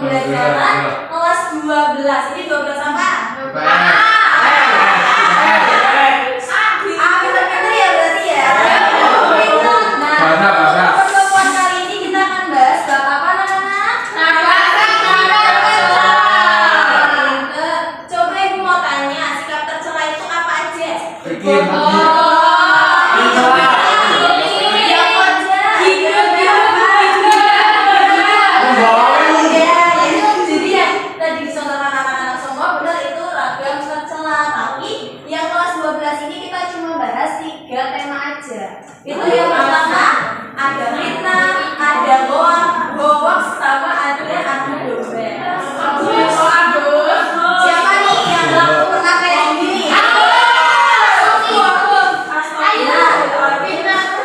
pembelajaran kelas 12. Ini 12 apa? Pinter-pinter ya berarti ya. Nah, pertemuan kali ini kita akan bahas bab apa anak-anak? Coba ibu mau tanya, sikap tercela itu apa aja? Itu yang pertama ada fitnah, ada hoax, sama ada adu domba. Siapa nih yang pernah kayak gini?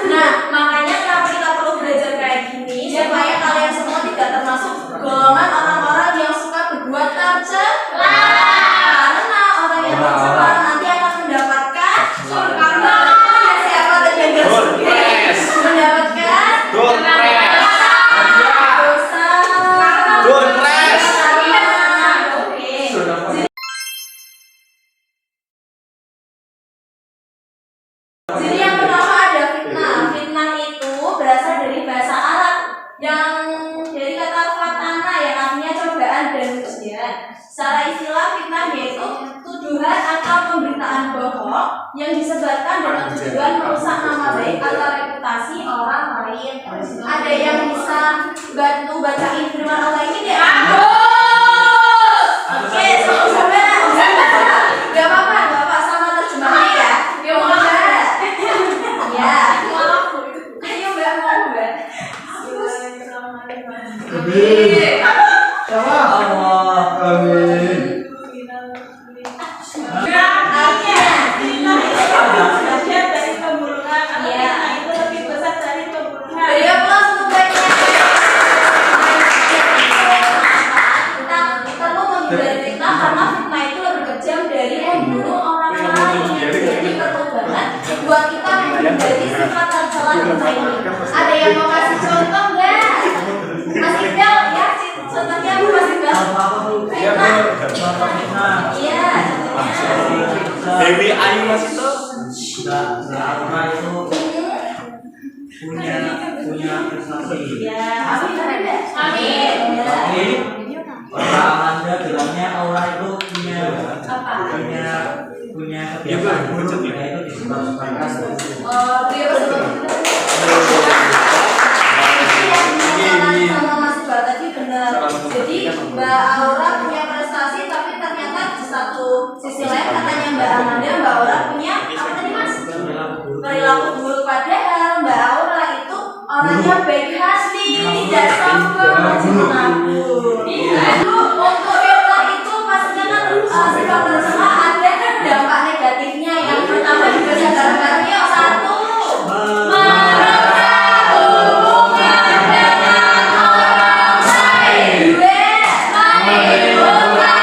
Nah, makanya kenapa kita perlu belajar kayak gini supaya kalian semua tidak termasuk golongan orang-orang yang suka berbuat tercela. Karena orang yang tercela nanti akan mendapatkan Jadi yang pertama ada fitnah. Fitnah itu berasal dari bahasa Arab yang dari kata fatana yang artinya cobaan dan ujian. Secara istilah fitnah yaitu tuduhan atau pemberitaan bohong yang disebarkan dengan tujuan merusak nama baik atau reputasi orang lain. Ada yang bisa bantu bacain firman Allah ini ya? Oke, coba. Gak apa-apa sama terjemahannya ya. Dia mau baca. Ya. Ayo Mbak, mau Mbak. Amin. Allah. Amin. Buat kita menghindari sifat tercela ini. Ada yang mau kasih contoh nggak? Mas Iqbal ya, contohnya apa Mas Iqbal? Iya. Dewi Ayu Mas itu. Orang itu punya prestasi. Ya, amin. Amin. Orang Anda bilangnya orang itu punya Apa? punya kebiasaan buruk, yaitu disebar-sebarkan. Sama Mas Iqbal tadi benar. Jadi Mbak Aura punya prestasi, tapi ternyata di satu sisi lain katanya Mbak Amanda, Mbak Aura punya apa tadi Mas? Perilaku buruk. Padahal Mbak Aura itu orangnya baik hati, tidak sombong, rajin menabung. Untuk fitnah itu pastinya kan sikap tercela ada dampak negatifnya. Yang pertama juga bareng-bareng yuk. 1. Merusak hubungan dengan orang lain. 2. Menimbulkan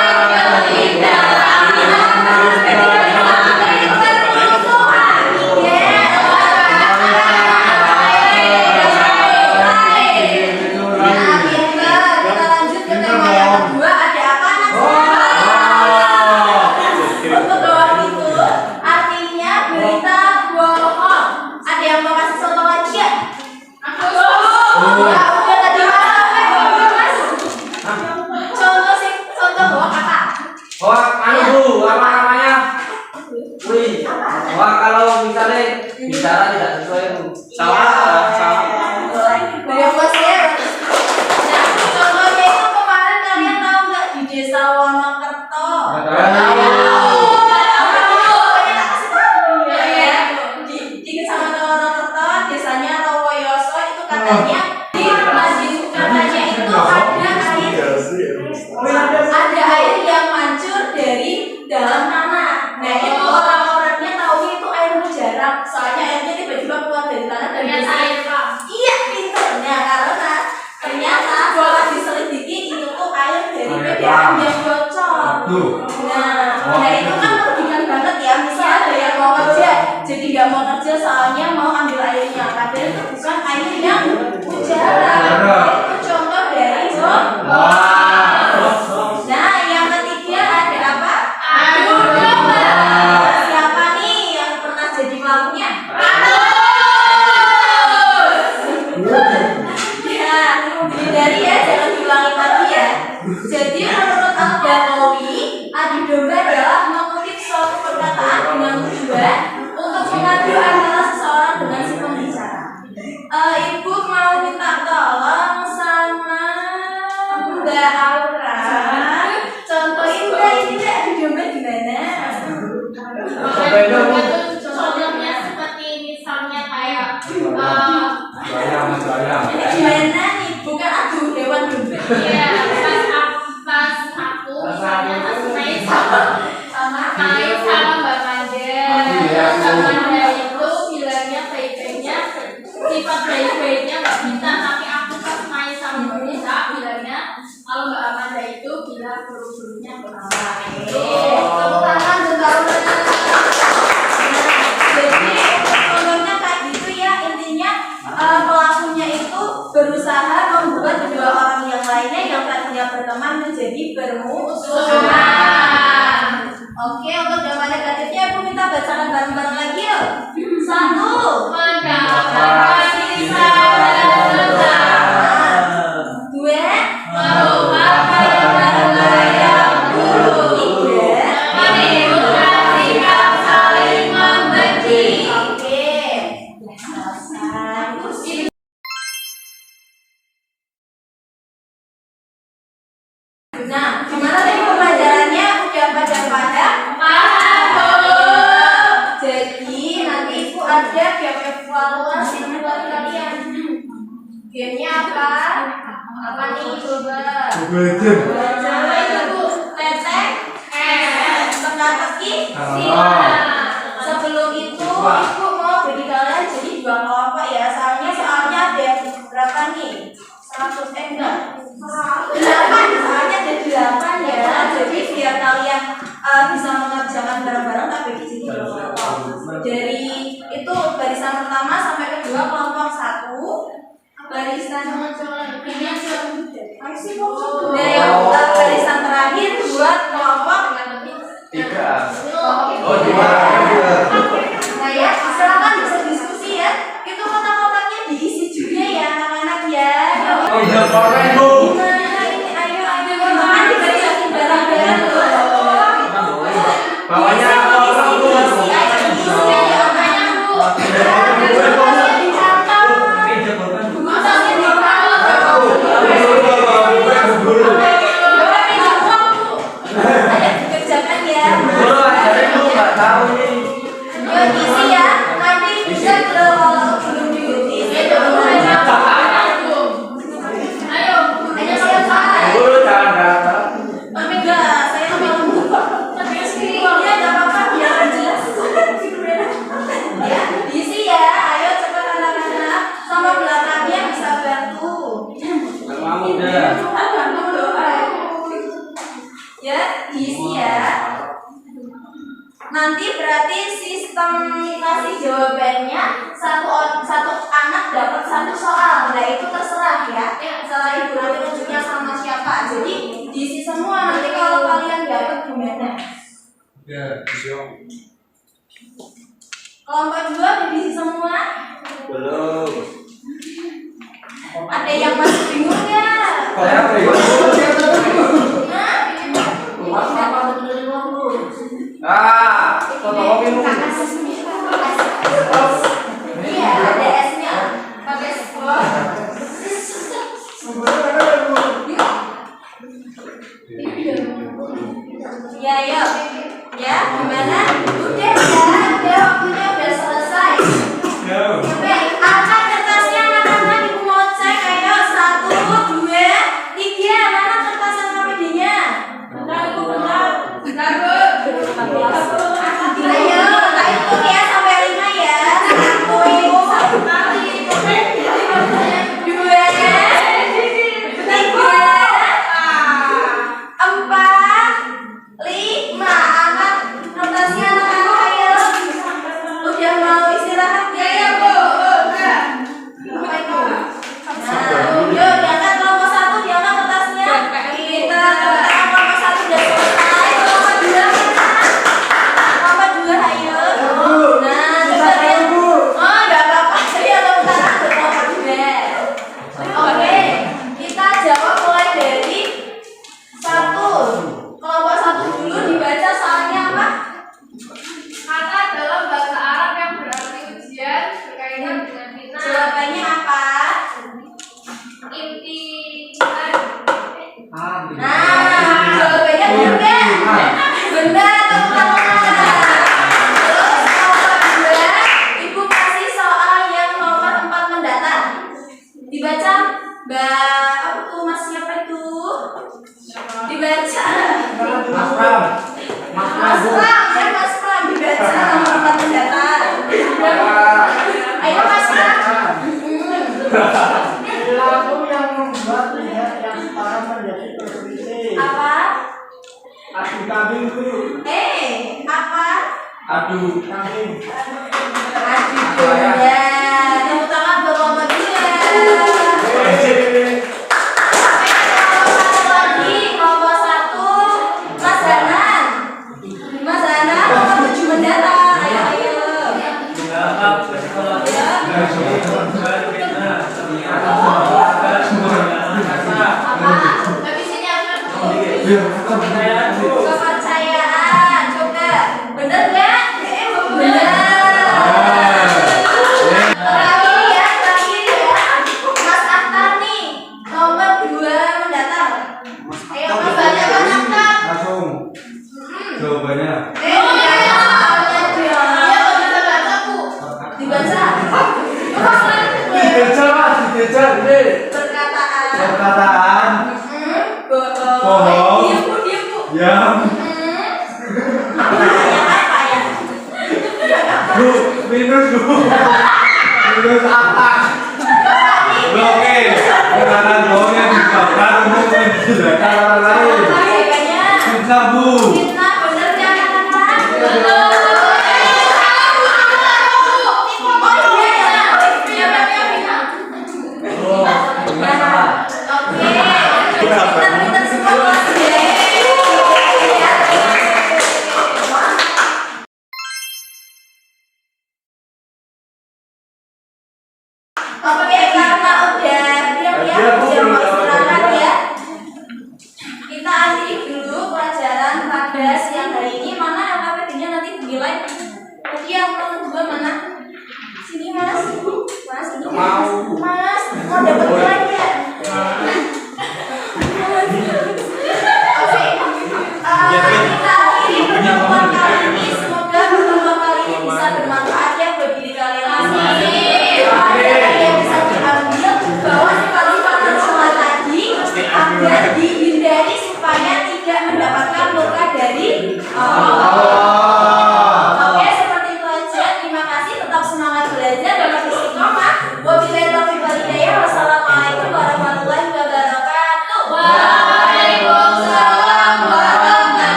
ketidakadilan dan permusuhan. 哇 Mbak Aura. Contohin Mbak, ini Mbak adu domba gimana? Contohnya seperti misalnya kayak Gimana nih? Bukan adu hewan domba. iya pas aku misalnya pas main sama Mbak Manda. Mbak Manda itu bilangnya baik-baiknya sifat baik-baiknya Mbak Bita, tapi aku pas main sama Mbak Bita bilangnya kalau Mbak Amanda itu bilang guru-gurunya benar. Tepuk tangan untuk Aura. Jadi contohnya kayak gitu ya, intinya pelakunya itu berusaha membuat kedua orang yang lainnya yang tadinya berteman menjadi bermusuhan. Oke, untuk jawaban negatifnya Ibu minta bacakan bareng-bareng lagi yuk. 1. Mendapatkan sisa dendam. 2. Merupakan warga yang buruk. 3. Menimbulkan sikap saling membenci. Oke. Selesai. Nah, gimana tadi pembelajarannya? Udah pada? Jadi nanti Ibu ada game evaluasi buat kalian. Gamenya apa? Apa nih coba? Coba itu tetek, teka-teki, Sebelum itu Ibu mau beri kalian jadi 2 kelompok ya. Soalnya ada berapa nih? 100 enggak? 8, soalnya ada 8 ya. Jadi biar kalian bisa mengerjakan bareng-bareng tapi di sini 2 kelompok. Dari itu barisan pertama sampai kedua kelompok 1. Barisan ini barisan terakhir buat kelompok 3. Oh, nah ya, silakan bisa diskusi ya. Itu kotak-kotaknya diisi juga ya anak-anak ya. Oh iya, keren Bu. Gimana ini? Ayo gimana diberikan barang-barang loh. Bawahnya orang Bu. Ayo diisi ya makanya Bu. Bukunya dicatat. Bukunya dicatat. Ayo dikerjakan ya. Yuk diisi ya. Nanti bisa kalau belum diisi. Ayo siapa? Guru jangan datang. Tapi enggak, saya mau lupa. Tapi screennya enggak apa-apa biar jelas. Ya, diisi ya. Ayo cepat anak-anak. Sama belakangnya bisa bantu. Mau udah. Bantu doa. Ya, diisi ya. Nanti berarti sistem kasih jawabannya satu anak dapat 1 soal. Nah itu terserah ya. Setelah ibu nanti tunjuknya sama siapa. Jadi diisi semua. Nanti kalau kalian dapat gimana? Kelompok 2 udah diisi semua. Belum. Ada yang masih bingung nggak? Saya bingung. Tolong minum. Iya, ada esnya. Pakai skor. Ya, yuk. Ya, gimana? Udah waktunya udah selesai. Oke, angkat kertasnya anak-anak, ibu mau cek. Ayo, 1, 2, 3. Mana kertas sama PD-nya? Bentar, Bu. Ayo, tak hitung ya sampai 5 ya. 1, 2, 3, 4, 5. Angkat kertasnya anak-anak. Nah, jawabannya benar. Benar, tepuk tangan. Terus nomor 2, Ibu kasih soal yang nomor 4 mendatang. Dibaca, Mbak, apa tuh Mas siapa itu? Dibaca. Mas Pram. Mas Pram, ya Mas Pram dibaca nomor 4 mendatang. Ayo Mas Pram. Perilaku yang membuat lihat yang setara menjadi berselisih. Apa? Adu kambing dulu. Apa? Aduh. Kambing. Aduh, ya. Tepuk tangan buat Mama dia. Lagi nomor 1, Mas Hanan. Mas Hanan nomor 7 mendatang. Ayo. Apa? Habisnya apa? Kepercayaan. Coba. Bener nggak? Bener. Terakhir ya. Mas Akhtar nih. Nomor 2 mendatang. Ayo Mas baca Mas Akhtar. Langsung. Jawabannya. Dibaca. Dibaca ini. Perkataan. Bohong. Diam Bu. Yang. Apa ya? Bu, minus bu. Minus atas. Oke. Karena bohongnya disebabkan untuk menjelaskan